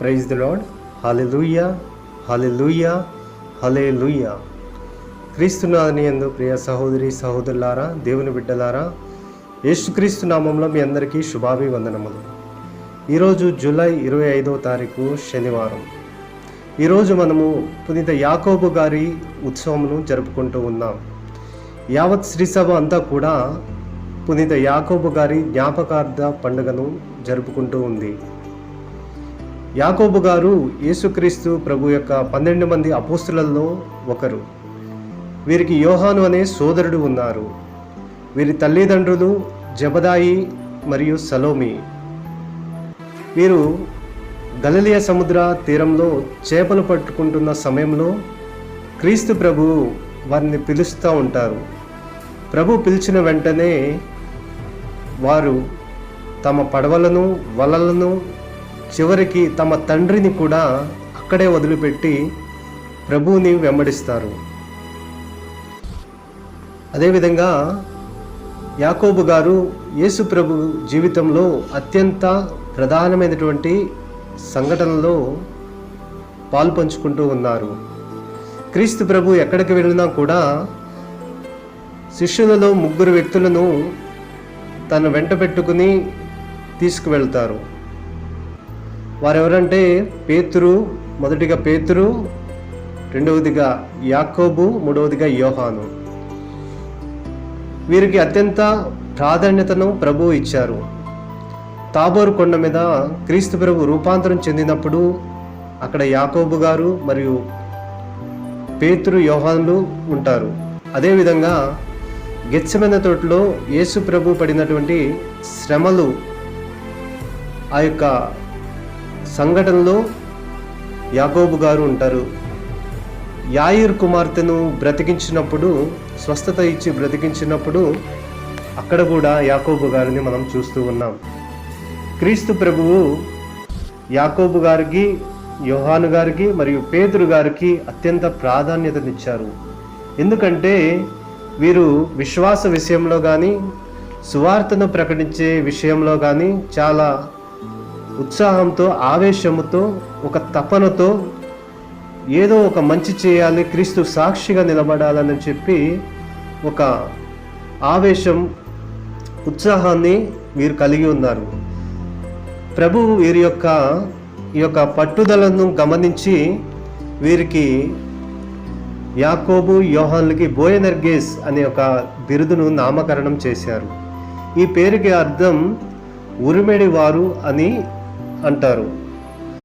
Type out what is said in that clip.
Praise the lord. Hallelujah, hallelujah, hallelujah. క్రీస్తునాథుని యందు ప్రియ సహోదరి సహోదరులారా, దేవుని బిడ్డలారా, యేసుక్రీస్తు నామంలో మీ అందరికీ శుభాభివందనములు. ఈరోజు జూలై 25వ తారీఖు శనివారం. ఈరోజు మనము పునీత యాకోబు గారి ఉత్సవమును జరుపుకుంటూ ఉన్నాం. యావత్ శ్రీసభ అంతా కూడా పునీత యాకోబు గారి జ్ఞాపకార్థ పండుగను జరుపుకుంటూ ఉంది. యాకోబు గారు యేసుక్రీస్తు ప్రభు యొక్క 12 మంది అపోస్తులలో ఒకరు. వీరికి యోహాను అనే సోదరుడు ఉన్నారు. వీరి తల్లిదండ్రులు జబదాయి మరియు సలోమి. వీరు గలిలయ సముద్ర తీరంలో చేపలు పట్టుకుంటున్న సమయంలో క్రీస్తు ప్రభు వారిని పిలుస్తూ ఉంటారు. ప్రభు పిలిచిన వెంటనే వారు తమ పడవలను వలలను చివరికి తమ తండ్రిని కూడా అక్కడే వదిలిపెట్టి ప్రభువుని వెంబడిస్తారు. అదేవిధంగా యాకోబు గారు యేసు ప్రభు జీవితంలో అత్యంత ప్రధానమైనటువంటి సంఘటనలో పాల్పంచుకుంటూ ఉన్నారు. క్రీస్తు ప్రభు ఎక్కడికి వెళ్ళినా కూడా శిష్యులలో 3 వ్యక్తులను తన వెంట పెట్టుకుని తీసుకువెళ్తారు. వారెవరంటే పేతురు, మొదటిగా పేతురు, రెండవదిగా యాకోబు, మూడవదిగా యోహాను. వీరికి అత్యంత ప్రాధాన్యతను ప్రభువు ఇచ్చారు. తాబోరు కొండ మీద క్రీస్తు ప్రభు రూపాంతరం చెందినప్పుడు అక్కడ యాకోబు గారు మరియు పేతురు, యోహానులు ఉంటారు. అదేవిధంగా గెత్సెమనే తోటలో యేసు ప్రభు పడినటువంటి శ్రమలు ఆ యొక్క సంఘటనలో యాకోబు గారు ఉంటారు. యాయిర్ కుమార్తెను బ్రతికించినప్పుడు, స్వస్థత ఇచ్చి బ్రతికించినప్పుడు అక్కడ కూడా యాకోబు గారిని మనం చూస్తూ ఉన్నాం. క్రీస్తు ప్రభువు యాకోబు గారికి, యోహాను గారికి మరియు పేతురు గారికి అత్యంత ప్రాధాన్యతనిచ్చారు. ఎందుకంటే వీరు విశ్వాస విషయంలో కానీ సువార్తను ప్రకటించే విషయంలో కానీ చాలా ఉత్సాహంతో, ఆవేశముతో, ఒక తపనతో ఏదో ఒక మంచి చేయాలి, క్రీస్తు సాక్షిగా నిలబడాలని చెప్పి ఒక ఆవేశం, ఉత్సాహాన్ని వీరు కలిగి ఉన్నారు. ప్రభువు వీరి ఈ యొక్క పట్టుదలను గమనించి వీరికి యాకోబు, యోహానులకి బోయనెర్గేస్ అనే ఒక బిరుదును నామకరణం చేశారు. ఈ పేరుకి అర్థం ఉరిమెడి వారు అని అంటారు.